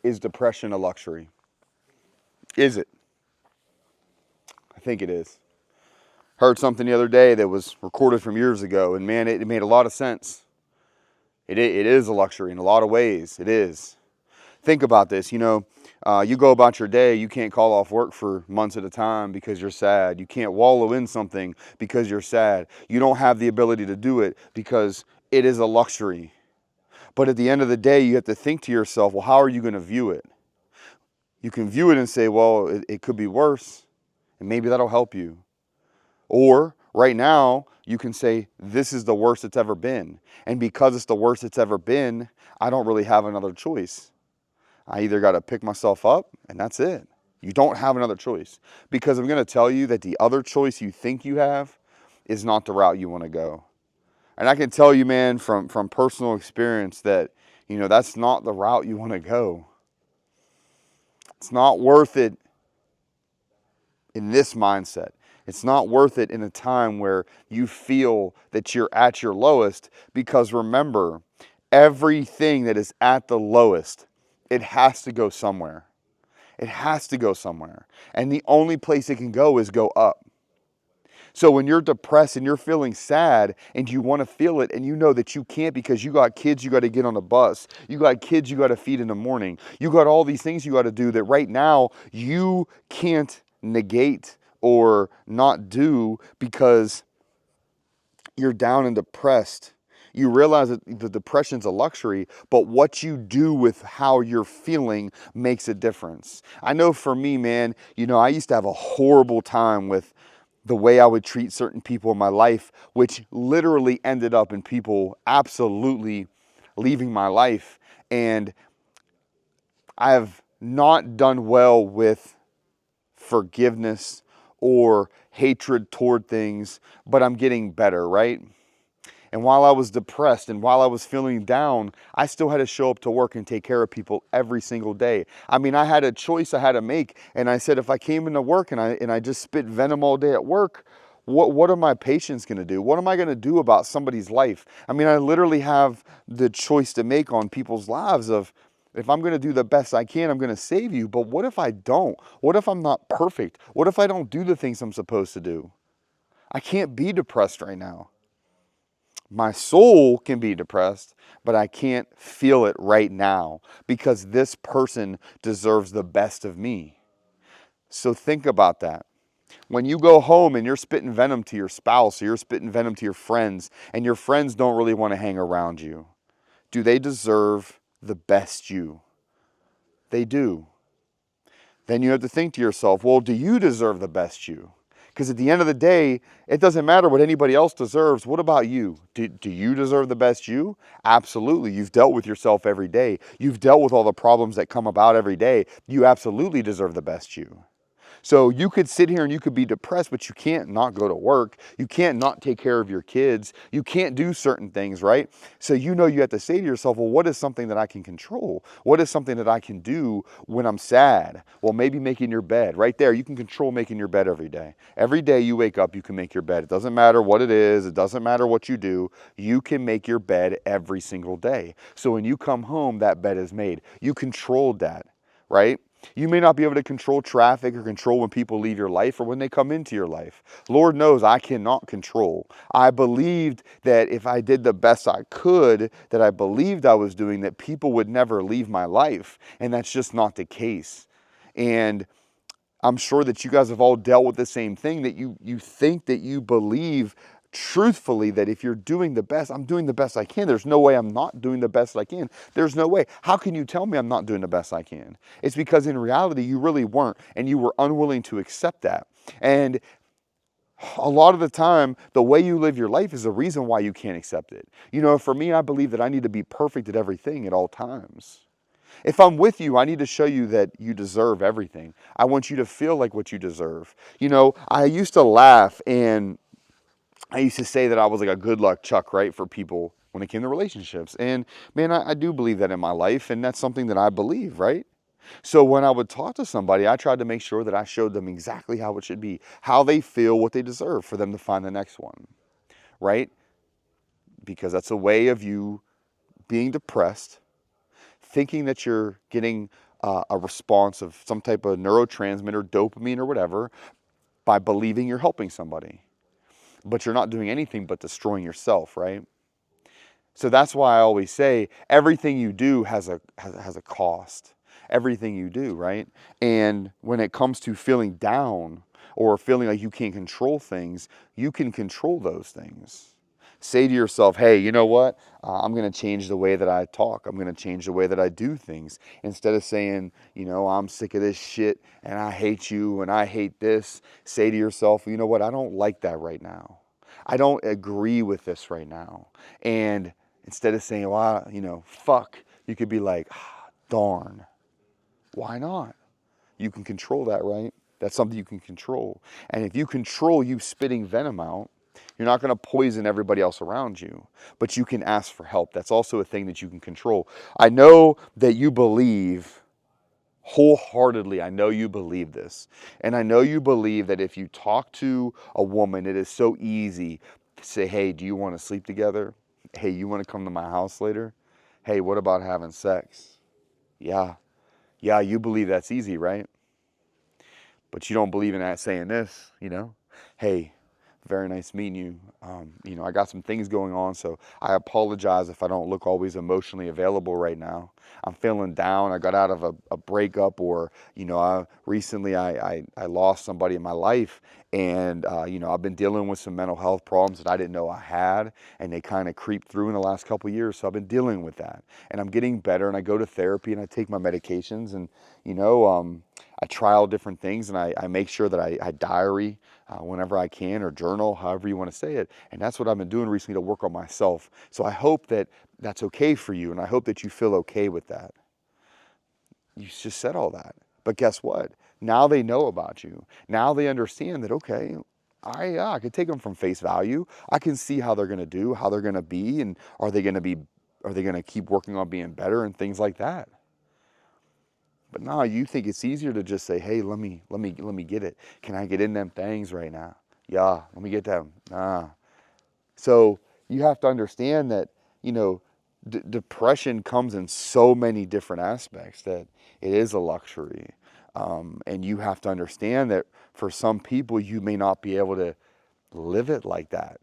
Is depression a luxury? Is it? I think it is. Heard something the other day that was recorded from years ago, and man, it made a lot of sense. It is a luxury in a lot of ways. It is. Think about this. You go about your day, you can't call off work for months at a time because you're sad. You can't wallow in something because you're sad. You don't have the ability to do it because it is a luxury. But at the end of the day, you have to think to yourself, well, how are you going to view it? You can view it and say, well, it could be worse, and maybe that'll help you. Or right now, you can say, this is the worst it's ever been. And because it's the worst it's ever been, I don't really have another choice. I either got to pick myself up, and that's it. You don't have another choice. Because I'm going to tell you that the other choice you think you have is not the route you want to go. And I can tell you, man, from personal experience that, that's not the route you want to go. It's not worth it in this mindset. It's not worth it in a time where you feel that you're at your lowest, because remember, everything that is at the lowest, it has to go somewhere. It has to go somewhere. And the only place it can go is go up. So when you're depressed and you're feeling sad and you want to feel it and you know that you can't because you got kids you got to get on a bus, you got kids you got to feed in the morning, you got all these things you got to do that right now you can't negate or not do because you're down and depressed. You realize that the depression's a luxury, but what you do with how you're feeling makes a difference. I know for me, man, I used to have a horrible time with the way I would treat certain people in my life, which literally ended up in people absolutely leaving my life. And I have not done well with forgiveness or hatred toward things, but I'm getting better, right? And while I was depressed and while I was feeling down, I still had to show up to work and take care of people every single day. I mean, I had a choice I had to make. And I said, if I came into work and I just spit venom all day at work, what are my patients going to do? What am I going to do about somebody's life? I mean, I literally have the choice to make on people's lives of, if I'm going to do the best I can, I'm going to save you. But what if I don't? What if I'm not perfect? What if I don't do the things I'm supposed to do? I can't be depressed right now. My soul can be depressed, but I can't feel it right now because this person deserves the best of me. So think about that. When you go home and you're spitting venom to your spouse or you're spitting venom to your friends and your friends don't really want to hang around you, do they deserve the best you? They do. Then you have to think to yourself, well, do you deserve the best you? Because at the end of the day, it doesn't matter what anybody else deserves. What about you? Do you deserve the best you? Absolutely. You've dealt with yourself every day. You've dealt with all the problems that come about every day. You absolutely deserve the best you. So you could sit here and you could be depressed, but you can't not go to work. You can't not take care of your kids. You can't do certain things, right? So you have to say to yourself, well, what is something that I can control? What is something that I can do when I'm sad? Well, maybe making your bed. Right there, you can control making your bed every day. Every day you wake up, you can make your bed. It doesn't matter what it is. It doesn't matter what you do. You can make your bed every single day. So when you come home, that bed is made. You controlled that, right? You may not be able to control traffic or control when people leave your life or when they come into your life. Lord knows I cannot control. I believed that if I did the best I could, that I believed I was doing, that people would never leave my life. And that's just not the case. And I'm sure that you guys have all dealt with the same thing, that you think that you believe truthfully that if you're doing the best, I'm doing the best I can. There's no way I'm not doing the best I can. There's no way. How can you tell me I'm not doing the best I can? It's because in reality, you really weren't, and you were unwilling to accept that. And a lot of the time, the way you live your life is the reason why you can't accept it. For me, I believe that I need to be perfect at everything at all times. If I'm with you, I need to show you that you deserve everything. I want you to feel like what you deserve. I used to laugh and I used to say that I was like a good luck Chuck, right, for people when it came to relationships. And man, I do believe that in my life, and that's something that I believe, right? So when I would talk to somebody, I tried to make sure that I showed them exactly how it should be, how they feel, what they deserve for them to find the next one, right? Because that's a way of you being depressed, thinking that you're getting a response of some type of neurotransmitter, dopamine or whatever, by believing you're helping somebody. But you're not doing anything but destroying yourself, right? So that's why I always say everything you do has a cost. Everything you do, right? And when it comes to feeling down or feeling like you can't control things, you can control those things. Say to yourself, hey, you know what? I'm going to change the way that I talk. I'm going to change the way that I do things. Instead of saying, you know, I'm sick of this shit and I hate you and I hate this, say to yourself, you know what? I don't like that right now. I don't agree with this right now. And instead of saying, well, you know, fuck, you could be like, darn. Why not? You can control that, right? That's something you can control. And if you control you spitting venom out, you're not going to poison everybody else around you, but you can ask for help. That's also a thing that you can control. I know that you believe wholeheartedly, I know you believe this. And I know you believe that if you talk to a woman, it is so easy to say, hey, do you want to sleep together? Hey, you want to come to my house later? Hey, what about having sex? Yeah. Yeah, you believe that's easy, right? But you don't believe in that saying this, you know? Hey, very nice meeting you. You know, I got some things going on, so I apologize if I don't look always emotionally available right now. I'm feeling down. I got out of a breakup, or, you know, recently I lost somebody in my life, and, you know, I've been dealing with some mental health problems that I didn't know I had, and they kind of creeped through in the last couple of years, so I've been dealing with that. And I'm getting better, and I go to therapy, and I take my medications, and, you know, I try all different things, and I make sure that I diary whenever I can, or journal, however you want to say it. And that's what I've been doing recently to work on myself. So I hope that that's okay for you, and I hope that you feel okay with that. You just said all that. But guess what? Now they know about you. Now they understand that, okay, I could take them from face value. I can see how they're going to do, how they're going to be, and are they going to keep working on being better and things like that. But now you think it's easier to just say, hey, let me get it. Can I get in them things right now? Yeah, let me get them. Nah. So you have to understand that, you know, depression comes in so many different aspects that it is a luxury. And you have to understand that for some people, you may not be able to live it like that.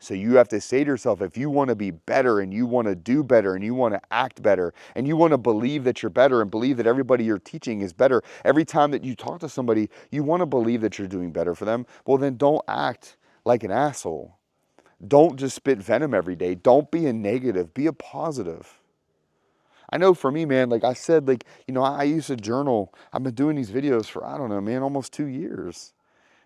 So you have to say to yourself, if you want to be better and you want to do better and you want to act better and you want to believe that you're better and believe that everybody you're teaching is better, every time that you talk to somebody, you want to believe that you're doing better for them, well, then don't act like an asshole. Don't just spit venom every day. Don't be a negative. Be a positive. I know for me, man, like I said, like, you know, I used to journal. I've been doing these videos for, I don't know, man, almost 2 years.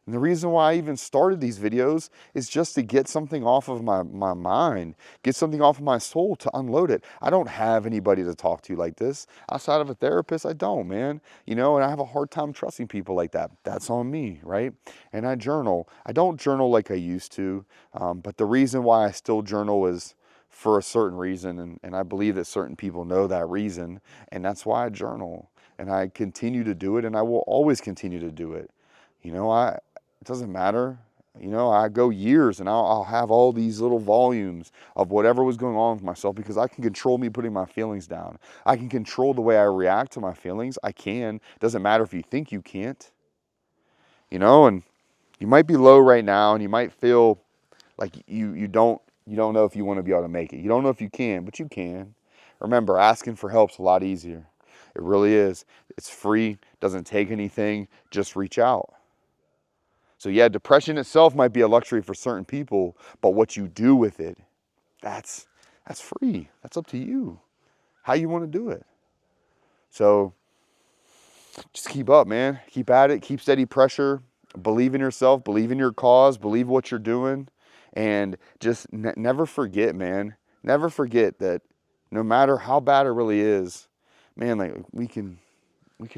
And the reason why I even started these videos is just to get something off of my mind, get something off of my soul, to unload it. I don't have anybody to talk to like this. Outside of a therapist, I don't, man. You know, and I have a hard time trusting people like that. That's on me, right? And I journal. I don't journal like I used to, but the reason why I still journal is for a certain reason, and I believe that certain people know that reason, and that's why I journal. And I continue to do it, and I will always continue to do it. You know, it doesn't matter. You know, I go years and I'll have all these little volumes of whatever was going on with myself, because I can control me putting my feelings down. I can control the way I react to my feelings. I can. It doesn't matter if you think you can't. You know, and you might be low right now and you might feel like you don't know if you want to be able to make it. You don't know if you can, but you can. Remember, asking for help's a lot easier. It really is. It's free, doesn't take anything. Just reach out. So yeah, depression itself might be a luxury for certain people, but what you do with it, that's free. That's up to you. How you want to do it. So just keep up, man. Keep at it. Keep steady pressure. Believe in yourself. Believe in your cause. Believe what you're doing. And just never forget, man. Never forget that no matter how bad it really is, man, like we can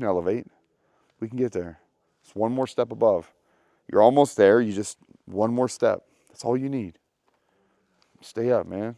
elevate. We can get there. It's one more step above. You're almost there. You just one more step. That's all you need. Stay up, man.